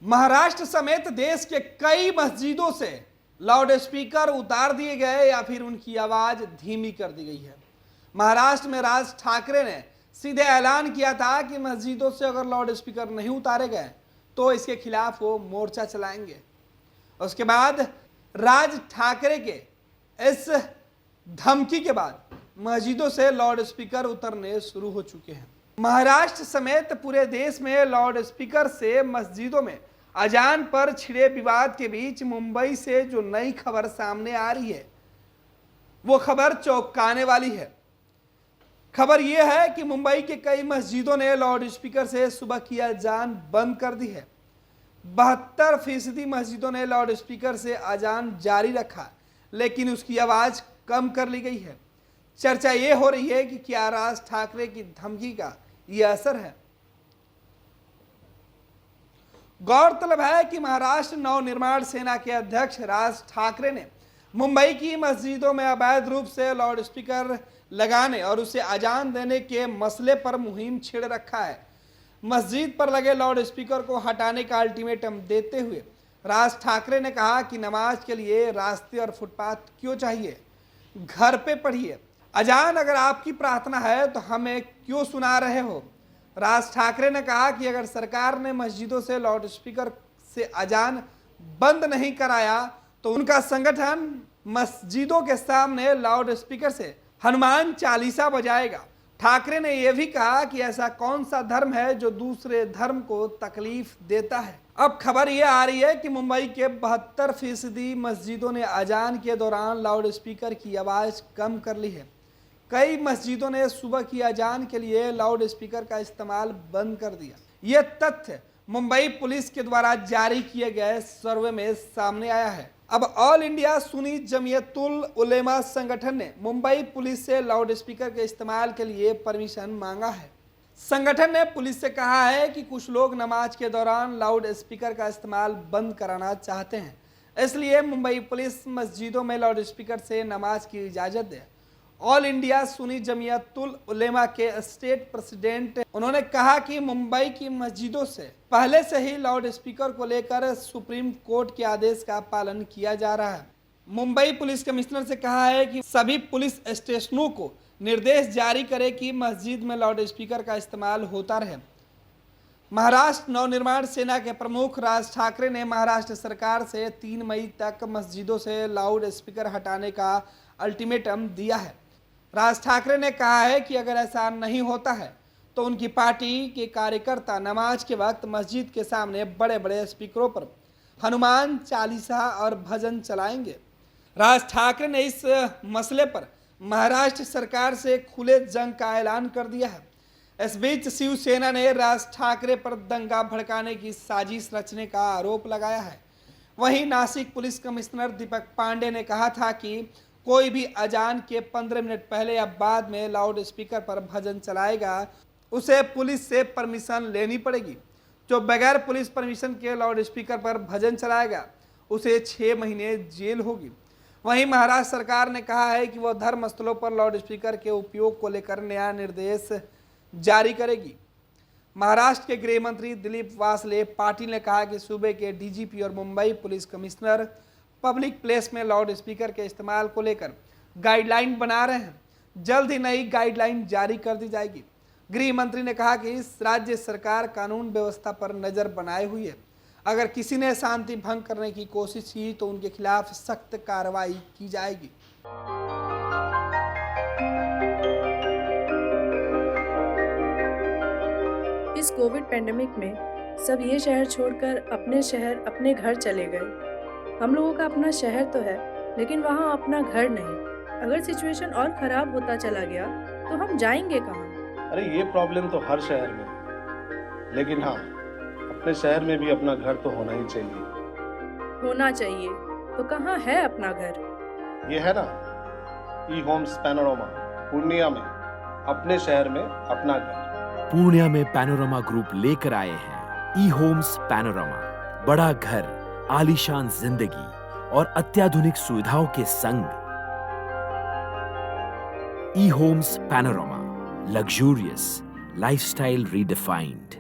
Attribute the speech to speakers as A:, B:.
A: महाराष्ट्र समेत देश के कई मस्जिदों से लाउड स्पीकर उतार दिए गए या फिर उनकी आवाज धीमी कर दी गई है। महाराष्ट्र में राज ठाकरे ने सीधे ऐलान किया था कि मस्जिदों से अगर लाउड स्पीकर नहीं उतारे गए तो इसके खिलाफ वो मोर्चा चलाएंगे। उसके बाद राज ठाकरे के इस धमकी के बाद मस्जिदों से लाउड स्पीकर उतरने शुरू हो चुके हैं। महाराष्ट्र समेत पूरे देश में लाउड स्पीकर से मस्जिदों में अजान पर छिड़े विवाद के बीच मुंबई से जो नई खबर सामने आ रही है वो खबर चौंकाने वाली है। खबर यह है कि मुंबई के कई मस्जिदों ने लाउड स्पीकर से सुबह की अजान बंद कर दी है। 72% मस्जिदों ने लाउड स्पीकर से अजान जारी रखा, लेकिन उसकी आवाज कम कर ली गई है। चर्चा ये हो रही है कि क्या राज ठाकरे की धमकी का यह असर है। गौरतलब है कि महाराष्ट्र नवनिर्माण सेना के अध्यक्ष राज ठाकरे ने मुंबई की मस्जिदों में अवैध रूप से लाउड स्पीकर लगाने और उसे अजान देने के मसले पर मुहिम छेड़ रखा है। मस्जिद पर लगे लाउड स्पीकर को हटाने का अल्टीमेटम देते हुए राज ठाकरे ने कहा कि नमाज के लिए रास्ते और फुटपाथ क्यों चाहिए, घर पे पढ़िए। अजान अगर आपकी प्रार्थना है तो हमें क्यों सुना रहे हो। राज ठाकरे ने कहा कि अगर सरकार ने मस्जिदों से लाउड स्पीकर से अजान बंद नहीं कराया तो उनका संगठन मस्जिदों के सामने लाउड स्पीकर से हनुमान चालीसा बजाएगा। ठाकरे ने यह भी कहा कि ऐसा कौन सा धर्म है जो दूसरे धर्म को तकलीफ देता है। अब खबर यह आ रही है कि मुंबई के 72% मस्जिदों ने अजान के दौरान लाउड स्पीकर की आवाज कम कर ली है। कई मस्जिदों ने सुबह की अजान के लिए लाउड स्पीकर का इस्तेमाल बंद कर दिया। यह तथ्य मुंबई पुलिस के द्वारा जारी किए गए सर्वे में सामने आया है। अब ऑल इंडिया सुन्नी जमीयतुल उलेमा संगठन ने मुंबई पुलिस से लाउड स्पीकर के इस्तेमाल के लिए परमिशन मांगा है। संगठन ने पुलिस से कहा है कि कुछ लोग नमाज के दौरान लाउड स्पीकर का इस्तेमाल बंद कराना चाहते हैं, इसलिए मुंबई पुलिस मस्जिदों में लाउड स्पीकर से नमाज की इजाजत दे। ऑल इंडिया सुन्नी जमीयतुल उलेमा के स्टेट प्रेसिडेंट उन्होंने कहा कि मुंबई की मस्जिदों से पहले से ही लाउड स्पीकर को लेकर सुप्रीम कोर्ट के आदेश का पालन किया जा रहा है। मुंबई पुलिस कमिश्नर से कहा है कि सभी पुलिस स्टेशनों को निर्देश जारी करे कि मस्जिद में लाउड स्पीकर का इस्तेमाल होता रहे। महाराष्ट्र नवनिर्माण सेना के प्रमुख राज ठाकरे ने महाराष्ट्र सरकार से 3 मई तक मस्जिदों से लाउड स्पीकर हटाने का अल्टीमेटम दिया है। राज ठाकरे ने कहा है कि अगर ऐसा नहीं होता है तो उनकी पार्टी के कार्यकर्ता नमाज के वक्त मस्जिद के सामने बड़े बड़े स्पीकरों पर हनुमान चालीसा और भजन चलाएंगे। राज ठाकरे ने इस मसले पर महाराष्ट्र सरकार से खुले जंग का ऐलान कर दिया है। इस बीच शिवसेना ने राज ठाकरे पर दंगा भड़काने की साजिश रचने का आरोप लगाया है। वहीं नासिक पुलिस कमिश्नर दीपक पांडे ने कहा था कि कोई भी अजान के 15 मिनट पहले या बाद में लाउड स्पीकर पर भजन चलाएगा उसे पुलिस से परमिशन लेनी पड़ेगी। जो बगैर पुलिस परमिशन के लाउड स्पीकर पर भजन चलाएगा उसे 6 महीने जेल होगी। वहीं महाराष्ट्र सरकार ने कहा है कि वह धर्म स्थलों पर लाउड स्पीकर के उपयोग को लेकर नया निर्देश जारी करेगी। महाराष्ट्र के गृह मंत्री दिलीप वासले पाटिल ने कहा कि सूबे के डीजीपी और Mumbai police commissioner public place में लाउड स्पीकर के इस्तेमाल को लेकर गाइडलाइन बना रहे हैं। जल्द ही नई गाइडलाइन जारी कर दी जाएगी। गृह मंत्री ने कहा कि इस राज्य सरकार कानून व्यवस्था पर नजर बनाए हुई है। अगर किसी ने शांति भंग करने की कोशिश की तो उनके खिलाफ सख्त कार्रवाई की जाएगी।
B: इस कोविड पेंडेमिक में सब ये शहर छोड़कर अपने शहर अपने घर चले गए। हम लोगों का अपना शहर तो है लेकिन वहाँ अपना घर नहीं। अगर सिचुएशन और खराब होता चला गया तो हम जाएंगे कहाँ?
C: अरे ये प्रॉब्लम तो हर शहर में है, लेकिन हाँ अपने शहर में भी अपना घर तो होना ही चाहिए।
B: होना चाहिए तो कहाँ है अपना घर?
C: ये है ना ई होम्स पैनोरमा पूर्णिया में, अपने शहर में अपना घर।
D: पूर्णिया में पैनोरमा ग्रुप लेकर आए हैं ई होम्स पैनोरमा। बड़ा घर, आलीशान जिंदगी और अत्याधुनिक सुविधाओं के संग। E homes panorama, luxurious lifestyle redefined.